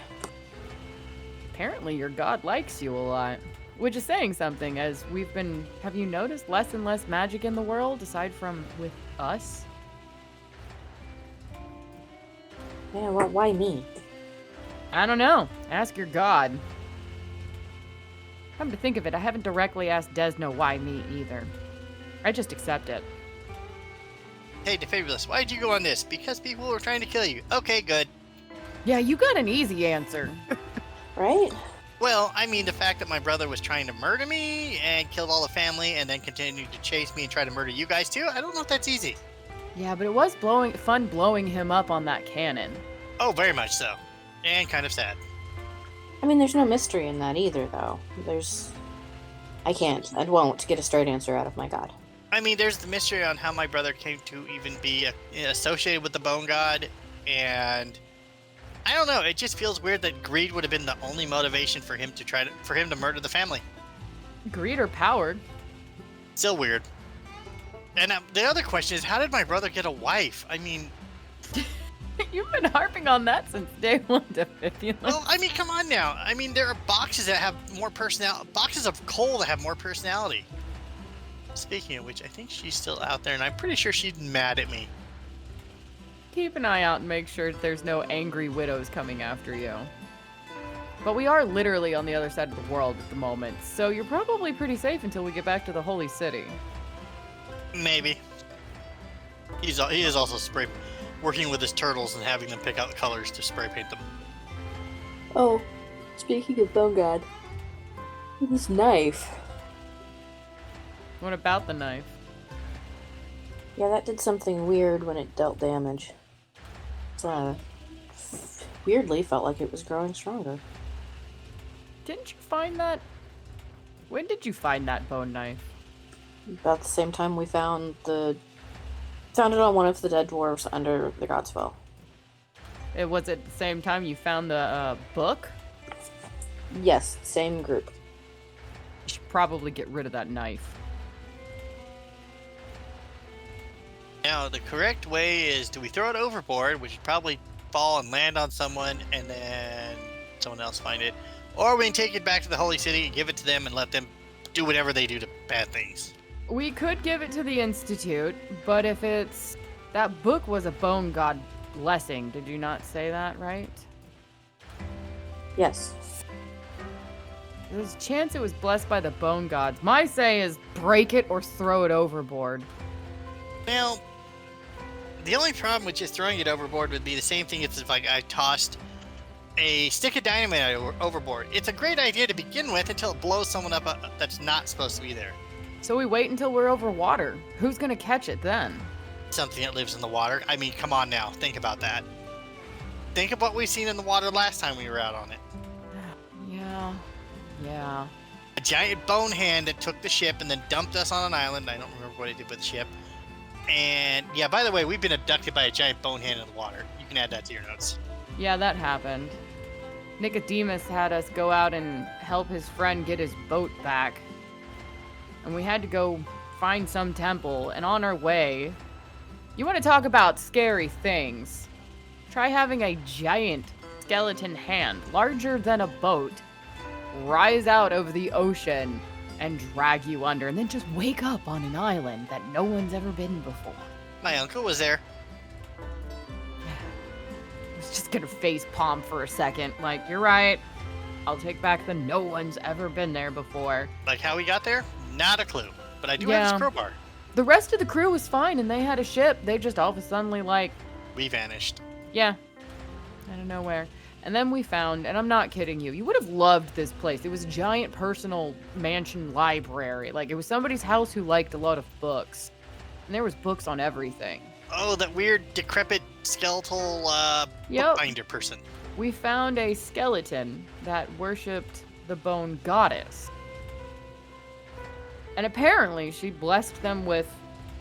Apparently your god likes you a lot. Which is saying something, as have you noticed less and less magic in the world, aside from with us? Yeah, why me? I don't know. Ask your god. Come to think of it, I haven't directly asked Desno why me either. I just accept it. Hey, Defibulus, why did you go on this? Because people were trying to kill you. Okay, good. Yeah, you got an easy answer. Right? Well, I mean, the fact that my brother was trying to murder me and killed all the family and then continued to chase me and try to murder you guys too, I don't know if that's easy. Yeah, but it was fun blowing him up on that cannon. Oh, very much so. And kind of sad. I mean, there's no mystery in that either, though. I can't and won't get a straight answer out of my god. I mean, there's the mystery on how my brother came to even be associated with the Bone God, and I don't know. It just feels weird that greed would have been the only motivation for him to murder the family. Greed or power? Still weird. And the other question is, how did my brother get a wife? I mean, You've been harping on that since day one, Defibulous. well, I mean, come on now. I mean, there are boxes that have more personality. Boxes of coal that have more personality. Speaking of which, I think she's still out there, and I'm pretty sure she's mad at me. Keep an eye out and make sure there's no angry widows coming after you. But we are literally on the other side of the world at the moment, so you're probably pretty safe until we get back to the Holy City. Maybe. He is also working with his turtles and having them pick out the colors to spray paint them. Oh, speaking of Bone God, this knife. What about the knife? Yeah, that did something weird when it dealt damage. Weirdly felt like it was growing stronger. Didn't you find that? When did you find that bone knife? About the same time we found it on one of the dead dwarves under the Godsfell. It was at the same time you found the book? Yes, same group. You should probably get rid of that knife. Now, the correct way is, do we throw it overboard, which would probably fall and land on someone, and then someone else find it? Or we can take it back to the Holy City and give it to them and let them do whatever they do to bad things. We could give it to the Institute, but if it's... That book was a bone god blessing. Did you not say that, right? Yes. There's a chance it was blessed by the bone gods. My say is break it or throw it overboard. Now, the only problem with just throwing it overboard would be the same thing as if I tossed a stick of dynamite overboard. It's a great idea to begin with until it blows someone up that's not supposed to be there. So we wait until we're over water. Who's gonna catch it then? Something that lives in the water. I mean, come on now. Think about that. Think of what we've seen in the water last time we were out on it. Yeah. A giant bone hand that took the ship and then dumped us on an island. I don't remember what it did with the ship. And yeah, by the way, we've been abducted by a giant bone hand in the water. You can add that to your notes. Yeah, that happened. Nicodemus had us go out and help his friend get his boat back. And we had to go find some temple, and on our way... You want to talk about scary things? Try having a giant skeleton hand, larger than a boat, rise out over the ocean and drag you under, and then just wake up on an island that no one's ever been before. My uncle was there. I was just gonna face palm for a second, like, you're right. I'll take back the no one's ever been there before. Like how we got there? Not a clue. But I do Yeah. have this crowbar. The rest of the crew was fine, and they had a ship. They just all of a sudden, like, We vanished. yeah, out of nowhere. And then we found, and I'm not kidding you, you would have loved this place. It was a giant personal mansion library. Like, it was somebody's house who liked a lot of books. And there was books on everything. Oh, that weird, decrepit, skeletal, Yep. bookbinder person. We found a skeleton that worshipped the bone goddess. And apparently she blessed them with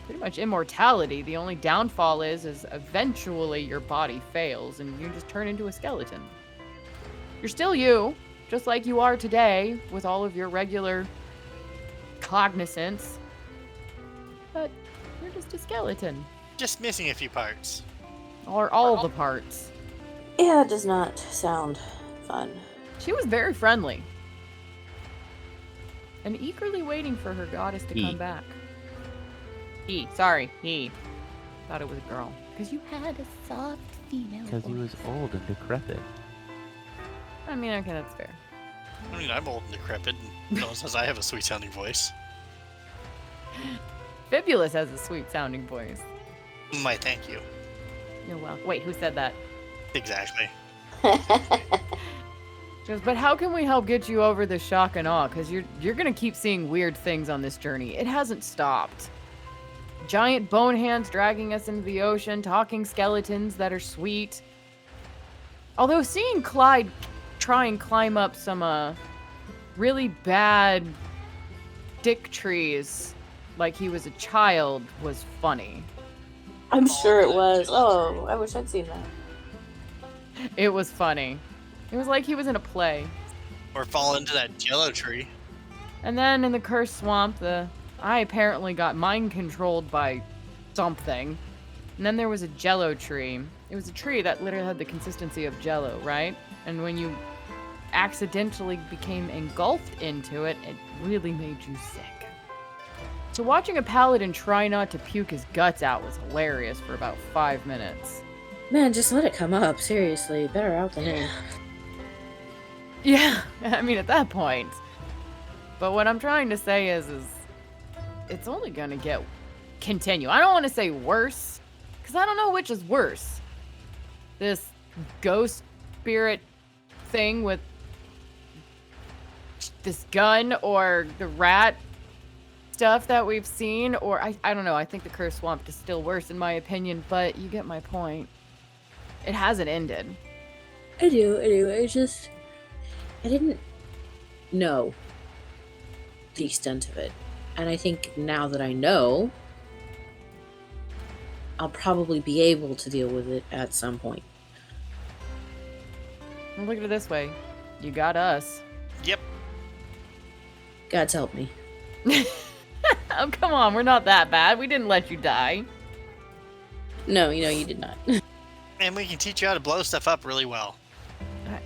pretty much immortality. The only downfall is eventually your body fails and you just turn into a skeleton. You're still you, just like you are today, with all of your regular cognizance. But you're just a skeleton. Just missing a few parts. Or all the parts. Yeah, it does not sound fun. She was very friendly. And eagerly waiting for her goddess to come back. He. Thought it was a girl. Because you had a soft female Because he was old and decrepit. I mean, okay, that's fair. I mean, I'm old and decrepit, and no one says I have a sweet-sounding voice. Fibulous has a sweet-sounding voice. My thank you. You're welcome. Wait, who said that? Exactly. She goes, but how can we help get you over the shock and awe? Because you're gonna keep seeing weird things on this journey. It hasn't stopped. Giant bone hands dragging us into the ocean, talking skeletons that are sweet. Although seeing Clyde try and climb up some really bad dick trees like he was a child was funny. I'm sure it was. Oh, I wish I'd seen that. It was funny. It was like he was in a play. Or fall into that jello tree. And then in the cursed swamp, I apparently got mind controlled by something. And then there was a jello tree. It was a tree that literally had the consistency of jello, right? And when you accidentally became engulfed into it, it really made you sick. So watching a paladin try not to puke his guts out was hilarious for about 5 minutes. Man, just let it come up. Seriously, better out than in. Yeah, I mean, at that point. But what I'm trying to say is it's only gonna continue. I don't want to say worse, because I don't know which is worse. This ghost spirit thing with this gun, or the rat stuff that we've seen, or I don't know. I think the cursed swamp is still worse in my opinion, but you get my point. It hasn't ended. I do. It's just, I didn't know the extent of it. And I think now that I know, I'll probably be able to deal with it at some point. Well, look at it this way. You got us. Yep. God's help me. Oh, come on. We're not that bad. We didn't let you die. No, you did not. And we can teach you how to blow stuff up really well.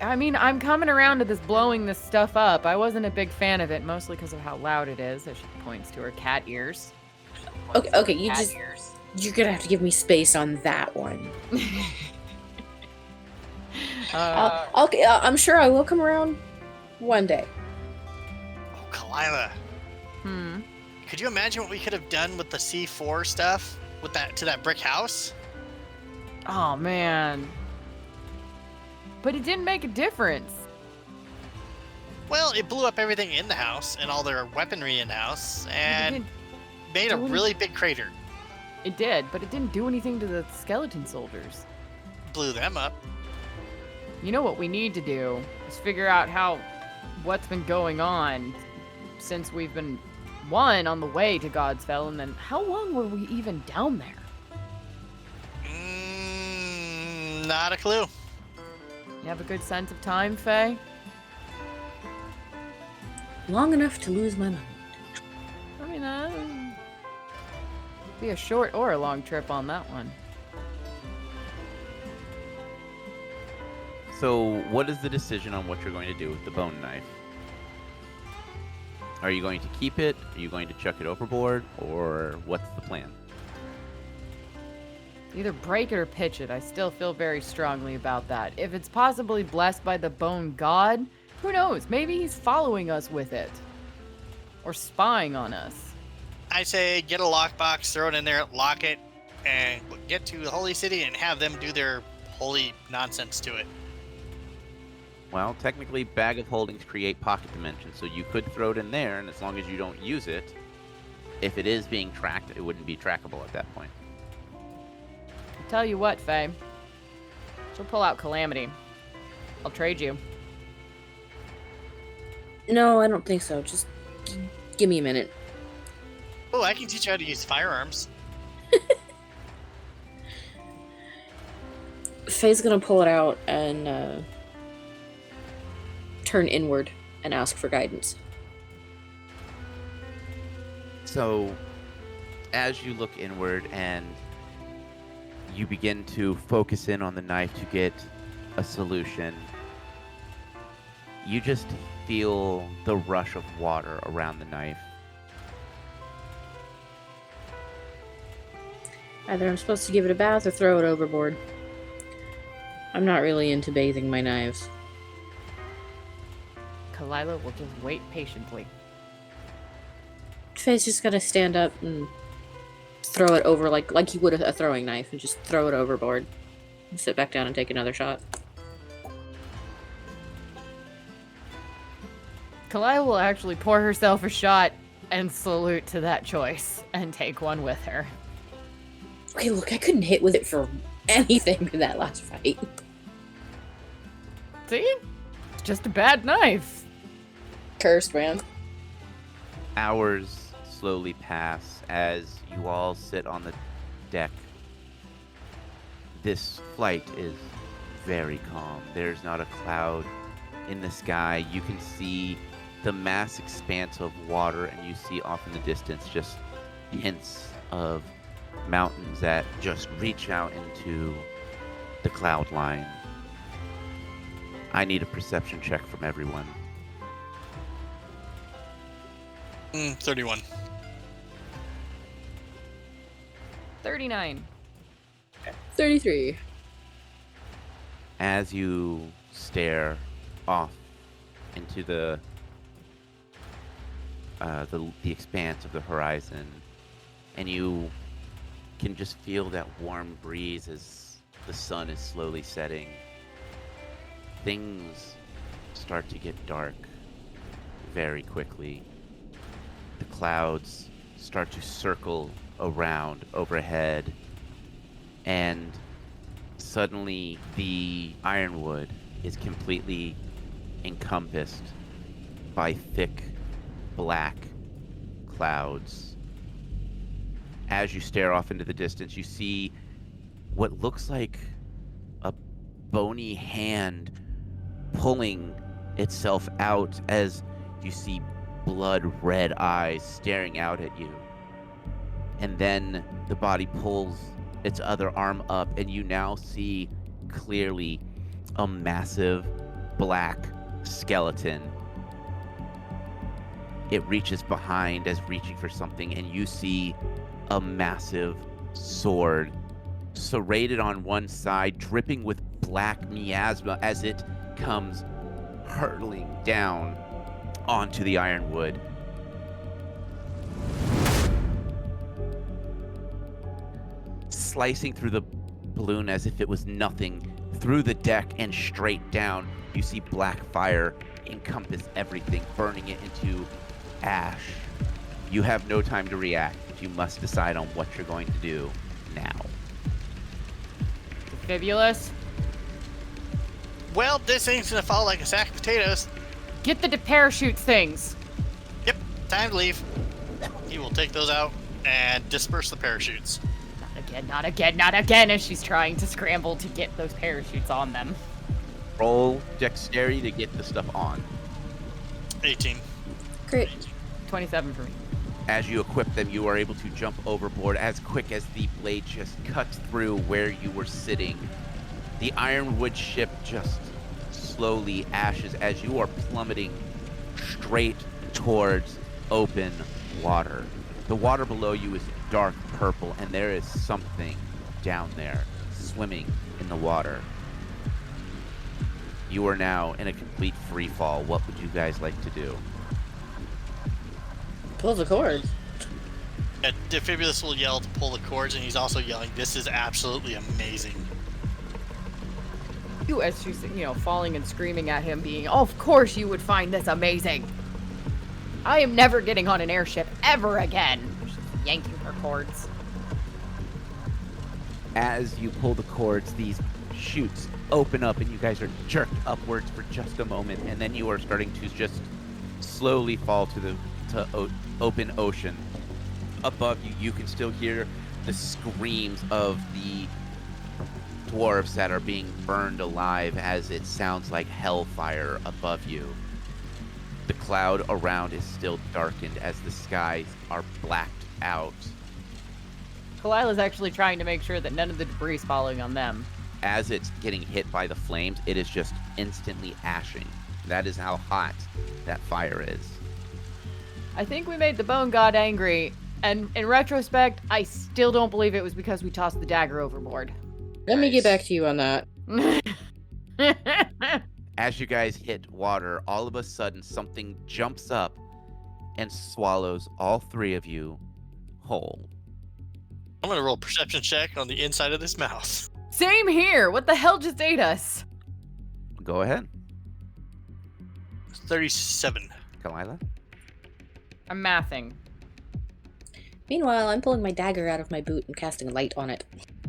I mean, I'm coming around to this blowing this stuff up. I wasn't a big fan of it, mostly because of how loud it is, as she points to her cat ears. Okay, you're gonna have to give me space on that one. I'm sure I will come around one day. Oh, Kalila. Could you imagine what we could have done with the C4 stuff with that brick house? Oh, man. But it didn't make a difference. Well, it blew up everything in the house and all their weaponry in the house and made a really big crater. It did, but it didn't do anything to the skeleton soldiers. Blew them up. You know what we need to do is figure out what's been going on since we've been, on the way to Godsfell, and then how long were we even down there? Not a clue. You have a good sense of time, Faye? Long enough to lose my mind. I mean, be a short or a long trip on that one. So, what is the decision on what you're going to do with the bone knife? Are you going to keep it? Are you going to chuck it overboard? Or what's the plan? Either break it or pitch it. I still feel very strongly about that. If it's possibly blessed by the bone god, who knows? Maybe he's following us with it. Or spying on us. I say get a lockbox, throw it in there, lock it, and get to the holy city and have them do their holy nonsense to it. Well, technically, bag of holdings create pocket dimensions, so you could throw it in there, and as long as you don't use it, if it is being tracked, it wouldn't be trackable at that point. Tell you what, Faye. She'll pull out Calamity. I'll trade you. No, I don't think so. Just give me a minute. Oh, I can teach you how to use firearms. Faye's gonna pull it out and turn inward and ask for guidance. So, as you look inward and you begin to focus in on the knife to get a solution, you just feel the rush of water around the knife. Either I'm supposed to give it a bath or throw it overboard. I'm not really into bathing my knives. Kalila will just wait patiently. Faye's just gotta stand up and throw it over like you would a throwing knife, and just throw it overboard. And sit back down and take another shot. Kalila will actually pour herself a shot and salute to that choice and take one with her. Okay, look, I couldn't hit with it for anything in that last fight. See? It's just a bad knife. Cursed, man. Hours slowly pass as you all sit on the deck. This flight is very calm. There's not a cloud in the sky. You can see the mass expanse of water, and you see off in the distance just hints of mountains that just reach out into the cloud line. I need a perception check from everyone. 31. 39. 33. As you stare off into the expanse of the horizon, and you can just feel that warm breeze as the sun is slowly setting, things start to get dark very quickly. The clouds start to circle around overhead, and suddenly the Ironwood is completely encompassed by thick black clouds. As you stare off into the distance, you see what looks like a bony hand pulling itself out as you see blood red eyes staring out at you. And then the body pulls its other arm up, and you now see clearly a massive black skeleton. It reaches behind as reaching for something, and you see a massive sword serrated on one side, dripping with black miasma as it comes hurtling down onto the Ironwood. Slicing through the balloon as if it was nothing, through the deck and straight down, you see black fire encompass everything, burning it into ash. You have no time to react, but you must decide on what you're going to do now. Fibulous, Well, this thing's gonna fall like a sack of potatoes. get the parachute things. Yep, time to leave. He will take those out and disperse the parachutes. Not again, not again, not again, as she's trying to scramble to get those parachutes on them. Roll dexterity to get the stuff on. 18. Great. 27 for me. As you equip them, you are able to jump overboard as quick as the blade just cuts through where you were sitting. The Ironwood ship just slowly ashes as you are plummeting straight towards open water. The water below you is dark purple, and there is something down there swimming in the water. You are now in a complete free fall. What would you guys like to do? Pull the cord. Defibulous will yell to pull the cords, and he's also yelling, "This is absolutely amazing." You, as she's, falling and screaming at him, being, oh, of course you would find this amazing. I am never getting on an airship ever again. She's yanking her cords. As you pull the cords, these chutes open up and you guys are jerked upwards for just a moment, and then you are starting to just slowly fall to open ocean. Above you, you can still hear the screams of the dwarves that are being burned alive as it sounds like hellfire above you. The cloud around is still darkened as the skies are blacked out. Kalila's actually trying to make sure that none of the debris is falling on them. As it's getting hit by the flames, it is just instantly ashing. That is how hot that fire is. I think we made the bone god angry, and in retrospect, I still don't believe it was because we tossed the dagger overboard. Let me get back to you on that. As you guys hit water, all of a sudden something jumps up and swallows all three of you whole. I'm gonna roll a perception check on the inside of this mouth. Same here. What the hell just ate us? Go ahead, 37. Kalila. I'm mathing. Meanwhile, I'm pulling my dagger out of my boot and casting a light on it.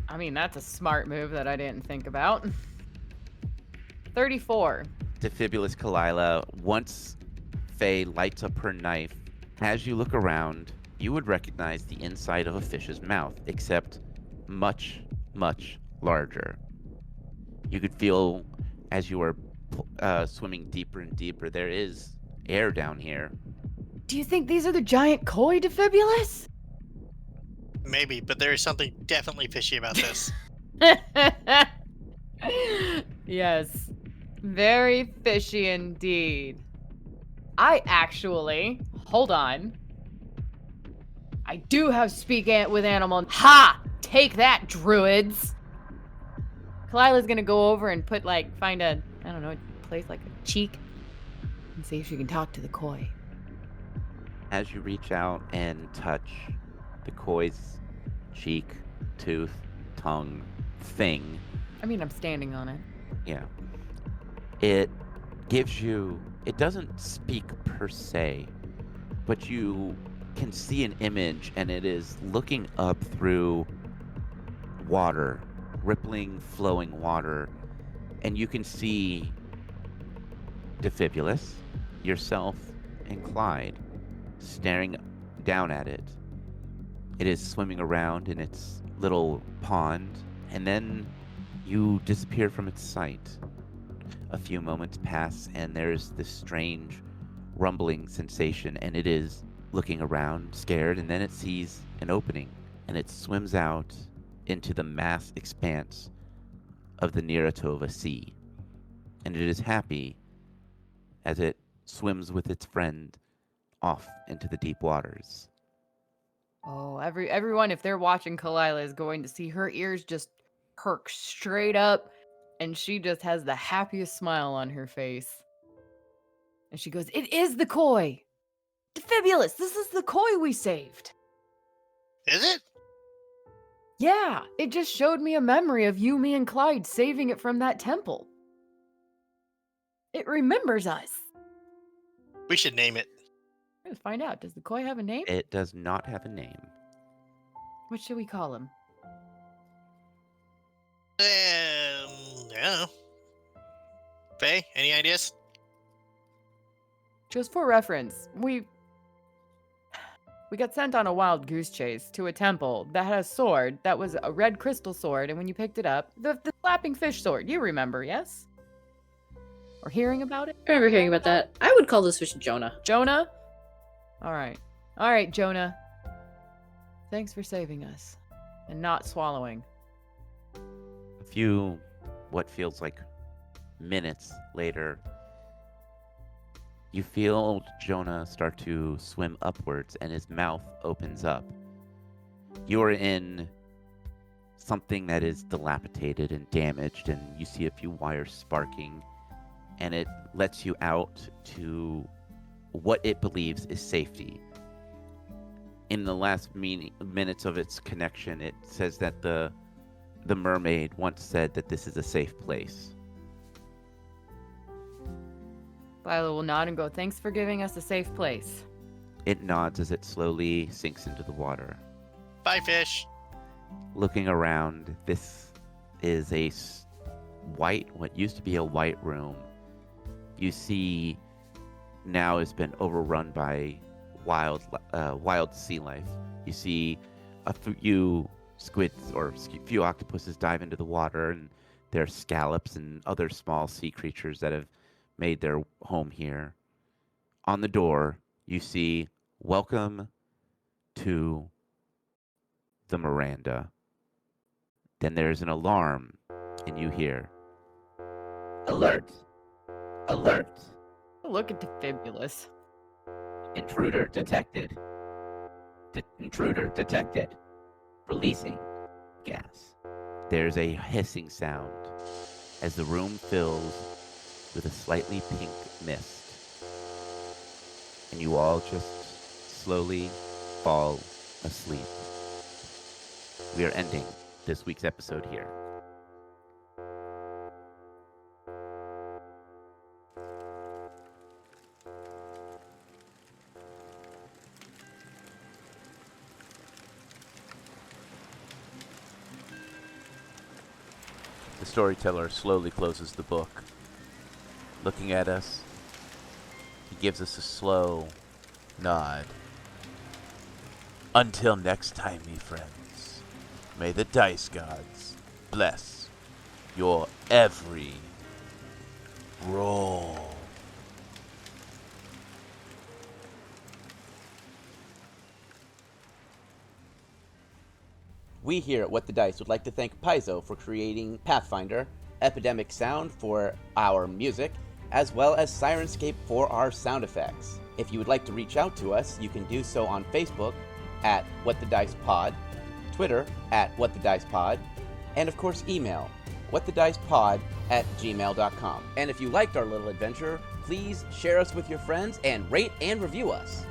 I mean, that's a smart move that I didn't think about. 34. Defibulous Kalila, once Faye lights up her knife, as you look around, you would recognize the inside of a fish's mouth, except much, much larger. You could feel as you are swimming deeper and deeper, there is air down here. Do you think these are the giant koi, Defibulus? Maybe, but there is something definitely fishy about this. Yes. Very fishy indeed. Hold on. I do have speak with animal. Ha! Take that, druids! Kalila's gonna go over and find a, I don't know, place like a cheek and see if she can talk to the koi. As you reach out and touch the koi's cheek, tooth, tongue, thing. I mean, I'm standing on it. Yeah. It gives you, it doesn't speak per se, but you can see an image, and it is looking up through water, rippling, flowing water, and you can see Defibulus, yourself, and Clyde staring down at it. It is swimming around in its little pond, and then you disappear from its sight. A few moments pass, and there's this strange rumbling sensation, and it is looking around, scared, and then it sees an opening, and it swims out into the vast expanse of the Niratova Sea. And it is happy as it swims with its friend off into the deep waters. Oh, everyone, if they're watching Kalila, is going to see her ears just perk straight up, and she just has the happiest smile on her face. And she goes, "It is the koi! Defibulus, this is the koi we saved!" Is it? Yeah, it just showed me a memory of you, me, and Clyde saving it from that temple. It remembers us. We should name it. Let's find out. Does the koi have a name? It does not have a name. What should we call him? I don't know. Faye, any ideas? Just for reference, we got sent on a wild goose chase to a temple that had a sword that was a red crystal sword, and when you picked it up, the flapping fish sword. You remember, yes? Or hearing about it? I remember hearing about that. I would call this fish Jonah. Jonah? All right, Jonah. Thanks for saving us and not swallowing. A few, what feels like minutes later, you feel Jonah start to swim upwards, and his mouth opens up. You're in something that is dilapidated and damaged, and you see a few wires sparking, and it lets you out to what it believes is safety. In the last minutes of its connection, it says that the mermaid once said that this is a safe place. Lila will nod and go, "Thanks for giving us a safe place." It nods as it slowly sinks into the water. Bye, fish. Looking around, this is a what used to be a white room. You see now has been overrun by wild sea life. You see a few squids or few octopuses dive into the water, and there are scallops and other small sea creatures that have made their home here. On the door, you see, "Welcome to the Miranda." Then there's an alarm, and you hear, "Alert! Alert! Look at Defibulus. Intruder detected. Intruder detected. Releasing gas." There's a hissing sound as the room fills with a slightly pink mist, and you all just slowly fall asleep. We are ending this week's episode here. The storyteller slowly closes the book. Looking at us, he gives us a slow nod. Until next time, me friends, may the dice gods bless your every roll. We here at What the Dice would like to thank Paizo for creating Pathfinder, Epidemic Sound for our music, as well as Sirenscape for our sound effects. If you would like to reach out to us, you can do so on Facebook at What the Dice Pod, Twitter at What the Dice Pod, and of course email whatthedicepod@gmail.com. And if you liked our little adventure, please share us with your friends and rate and review us.